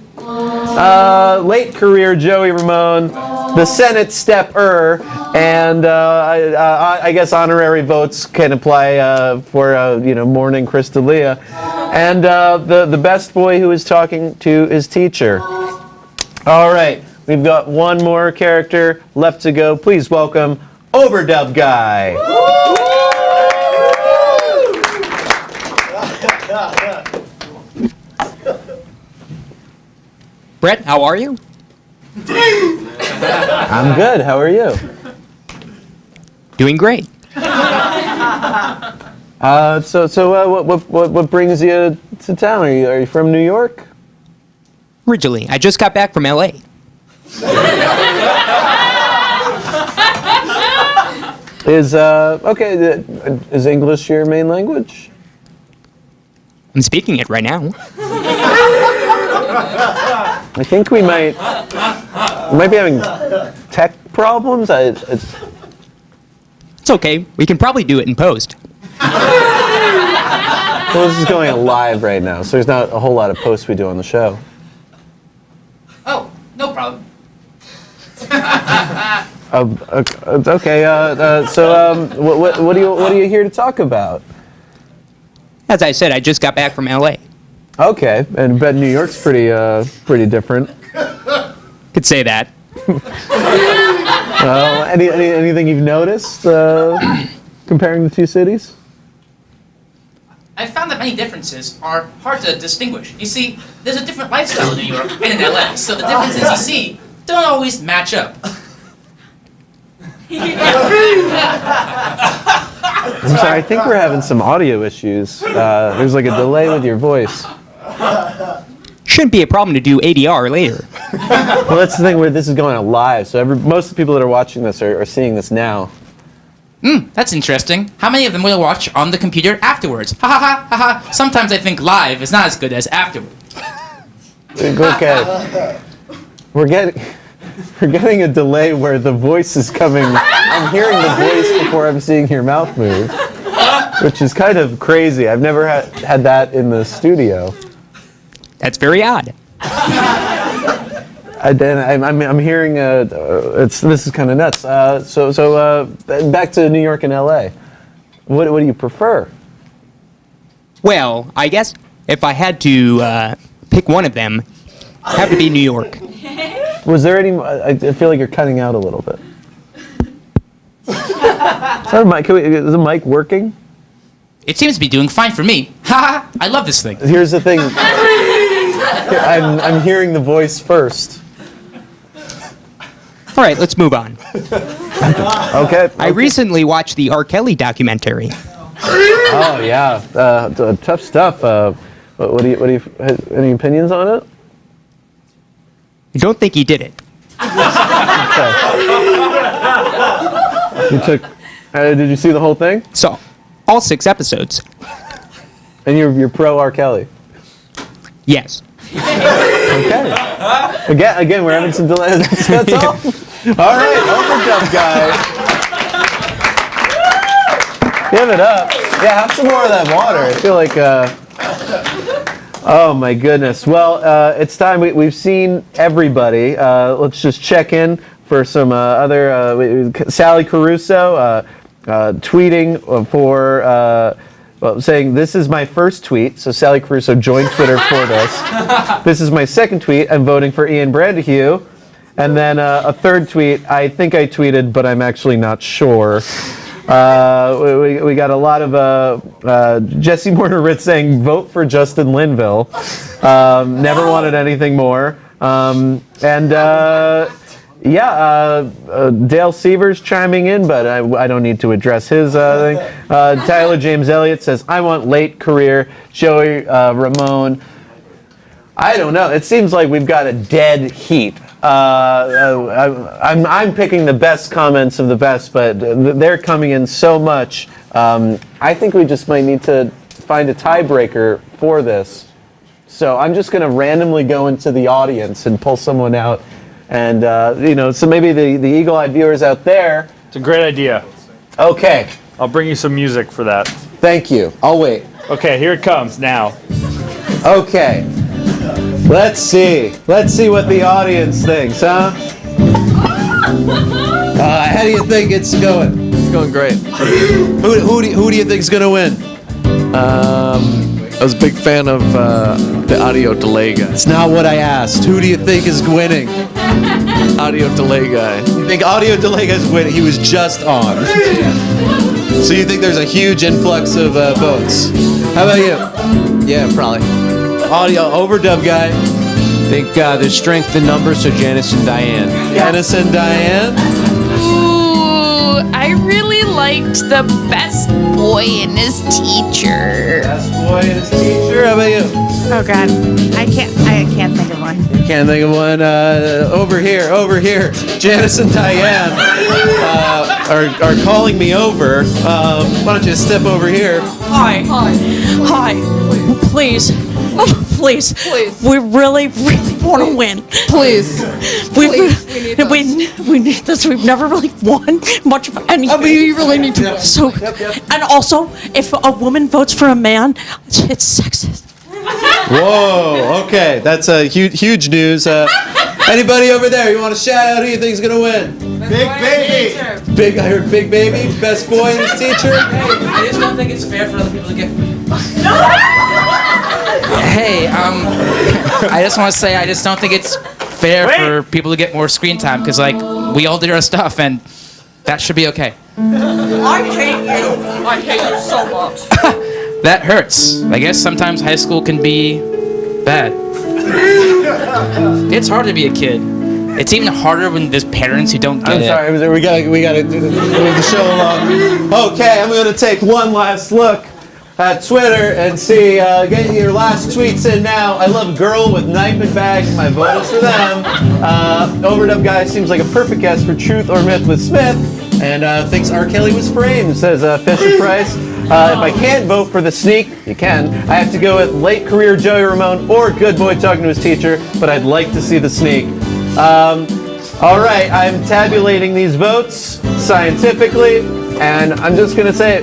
Late career Joey Ramone. The Senate stepper. And I guess honorary votes can apply for mourning Chris D'Elia. And the best boy who is talking to his teacher. All right, we've got one more character left to go. Please welcome Overdub guy.
Brett, how are you?
I'm good. How are you?
Doing great.
What brings you to town? Are you from New York?
Originally, I just got back from LA.
Is English your main language?
I'm speaking it right now.
I think we might be having tech problems.
It's okay. We can probably do it in post.
Well, this is going live right now, so there's not a whole lot of posts we do on the show.
Oh, no problem.
Okay. What are you here to talk about?
As I said, I just got back from LA.
Okay, and I bet New York's pretty different.
Could say that.
Anything you've noticed comparing the two cities?
I found that many differences are hard to distinguish. You see, there's a different lifestyle in New York and in LA, so the differences you see don't always match up.
I'm sorry, I think we're having some audio issues. There's like a delay with your voice.
Shouldn't be a problem to do ADR later.
Well, that's the thing where this is going on live, so most of the people that are watching this are seeing this now.
That's interesting. How many of them will watch on the computer afterwards? Ha ha ha ha ha. Sometimes I think live is not as good as afterward.
Okay. We're getting a delay where the voice is coming. I'm hearing the voice before I'm seeing your mouth move, which is kind of crazy. I've never had that in the studio.
That's very odd.
I'm hearing this is kind of nuts. So back to New York and LA. What do you prefer?
Well, I guess if I had to pick one of them, it'd have to be New York.
Was there any? I feel like you're cutting out a little bit. Sorry, Mike. Is the mic working?
It seems to be doing fine for me. Ha ha! I love this thing.
Here's the thing. I'm hearing the voice first.
All right, let's move on.
Okay.
I recently watched the R. Kelly documentary.
Oh yeah, tough stuff. What do you? Any opinions on it?
I don't think he did it.
Okay. You took. Did you see the whole thing?
So, all 6 episodes.
And you're pro R. Kelly.
Yes.
Okay. Again, we're having some delay. That's all. All right, Overdub guy. Give it up. Yeah, have some more of that water. I feel like. Oh my goodness. Well, it's time. We've seen everybody. Let's just check in for some other. Sally Caruso tweeting for. Saying this is my first tweet, so Sally Caruso joined Twitter for this. This is my second tweet. I'm voting for Brandahugh, and then a third tweet. I think I tweeted, but I'm actually not sure. We got a lot of Jesse Morner-Ritt saying vote for Justin Linville. Never wanted anything more. Dale Severs chiming in, but I don't need to address his thing. Tyler James Elliott says, I want late career Joey Ramone. I don't know. It seems like we've got a dead heat. I'm picking the best comments of the best, but they're coming in so much. I think we just might need to find a tiebreaker for this. So I'm just going to randomly go into the audience and pull someone out. And, so maybe the eagle-eyed viewers out there.
It's a great idea.
Okay.
I'll bring you some music for that.
Thank you. I'll wait.
Okay, here it comes now.
Okay. Let's see. Let's see what the audience thinks, huh? How do you think it's going?
It's going great.
Who do you think's gonna win?
I was a big fan of the audio delay guy.
It's not what I asked. Who do you think is winning?
Audio delay guy.
You think audio delay guy's winning? He was just on. So you think there's a huge influx of votes? How about you?
Yeah, probably.
Audio overdub guy.
I think there's strength in numbers, so Janice and Diane.
Janice and Diane?
Ooh, I really liked the best boy and his teacher.
Best boy and his teacher? How about you?
Oh God, I can't think of one.
You can't think of one. Over here. Janice and Diane are calling me over. Why don't you step over here?
Hi. Please. Oh, please. We really want to win.
Please.
We need this. We've never really won much of anything.
I mean, you really need to.
So, and also, if a woman votes for a man, it's sexist.
Whoa, okay. That's huge news. Anybody over there, you want to shout out who you think's going to win?
Big Baby.
I heard Big Baby, best boy and his teacher.
I just don't think it's fair for other people to get... Hey, I just want to say I just don't think it's fair for people to get more screen time, because, we all did our stuff, and that should be okay.
I hate you so much.
That hurts. I guess sometimes high school can be bad. It's hard to be a kid. It's even harder when there's parents who don't get it.
I'm sorry, we gotta move the show along. Okay, I'm gonna take one last look at Twitter and see, get your last tweets in now. I love girl with knife and bag. My vote is for them. Overdub guy seems like a perfect guest for Truth or Myth with Smith, and thinks R. Kelly was framed, says Fisher Price. If I can't vote for the sneak, you can. I have to go with late career Joey Ramone or good boy talking to his teacher, but I'd like to see the sneak. All right, I'm tabulating these votes scientifically, and I'm just gonna say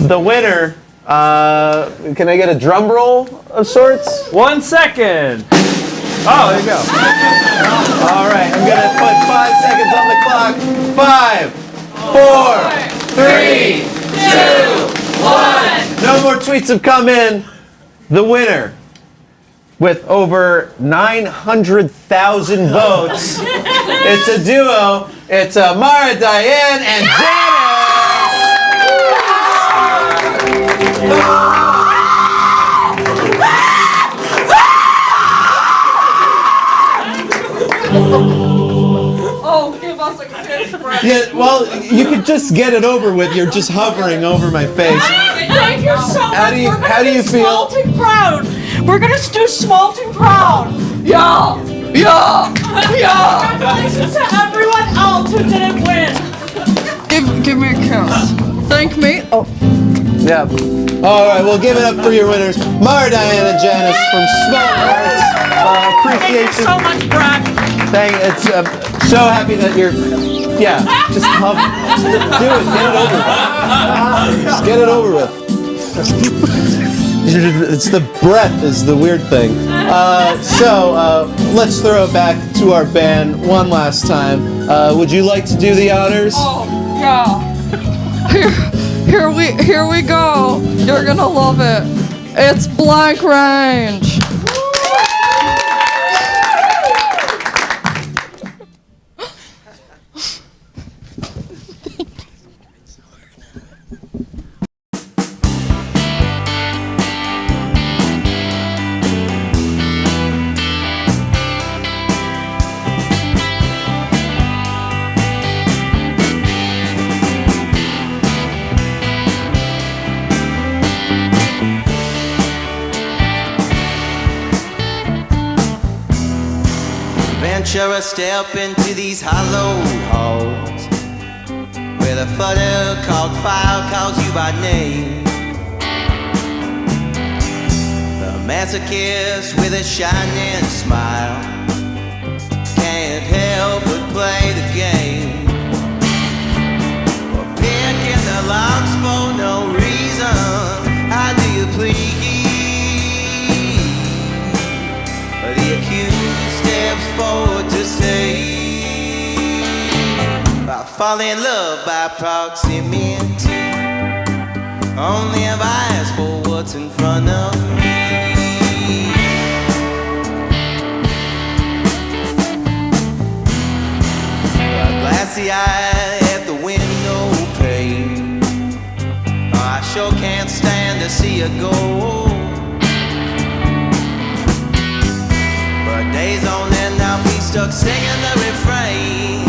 the winner. Can I get a drum roll of sorts?
1 second. Oh, there you go.
All right, I'm gonna put 5 seconds on the clock. 5, 4, 3, 2, 1. No more tweets have come in. The winner, with over 900,000 votes, it's a duo. It's Mara-diane and Janice.
Oh, give us a kiss, Brett.
Yeah, well, you could just get it over with. You're just hovering over my face.
Thank you so much.
How do you feel?
Small too proud. We're gonna do small too proud. Yeah. Congratulations to everyone else who didn't win.
Give me a kiss. Thank me. Oh.
Yeah. All right, we'll give it up for your winners, Mara-diane and Janice from Small Parts. Appreciate
Thank you so much, Brad.
It's so happy that you're. Yeah, just do it. Get it over with. Just get it over with. It's the breath is the weird thing. So let's throw it back to our band one last time. Would you like to do the honors?
Oh yeah. Here we go. You're gonna love it. It's Blank Range.
venture a step into these hollow halls, where the photo-called file calls you by name. The masochist with a shining smile can't help but play the game. We're picking the locks for no reason. How do you please? The accused steps forward to say, I fall in love by proximity. Only have eyes for what's in front of me. A glassy eye at the window pane. I sure can't stand to see her go. Days on end, I'll be stuck singing the refrain,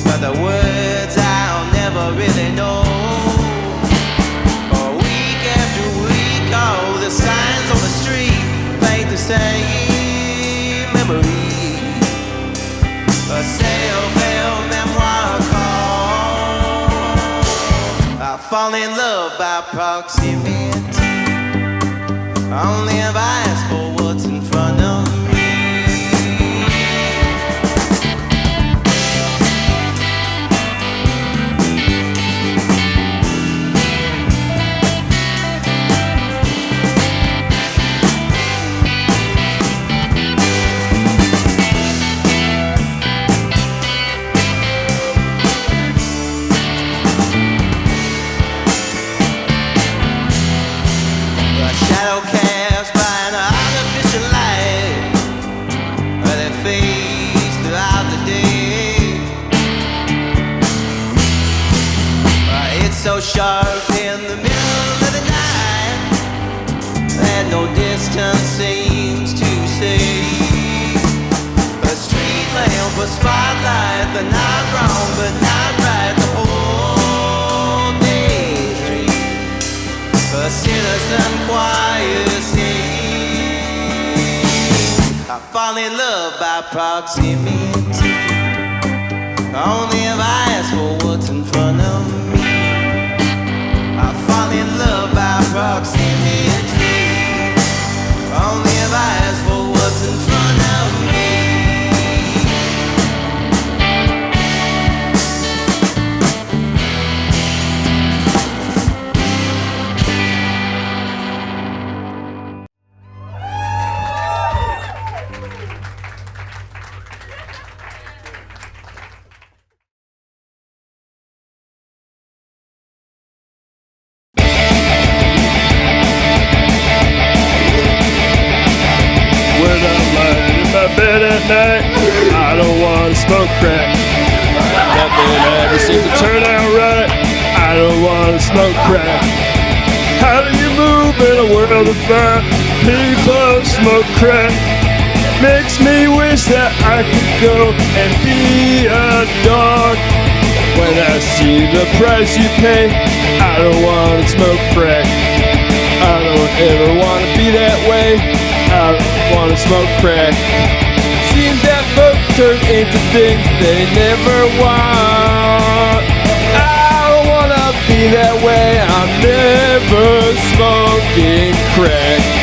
but the words I'll never really know. Oh, week after week, all the signs on the street paint the same memory. A self-help memoir called I Fall in Love by Proximity. Only have eyes for what's in front of me. So sharp in the middle of the night that no distance seems to see. A street lamp, a spotlight, the not wrong but not right, the whole daydream. A citizen choir sings. I fall in love by proximity. Only have eyes for what's in front of me. I fall in love by proximity. Only have eyes for what's in front of me.
Bed at night, I don't wanna smoke crack. Nothing ever seems to turn out right. I don't wanna smoke crack. How do you move in a world of fire? People smoke crack. Makes me wish that I could go and be a dog. When I see the price you pay, I don't wanna smoke crack. I don't ever wanna be that way. I don't wanna smoke crack. Seems that folks turn into things they never want. I don't wanna be that way. I'm never smoking crack.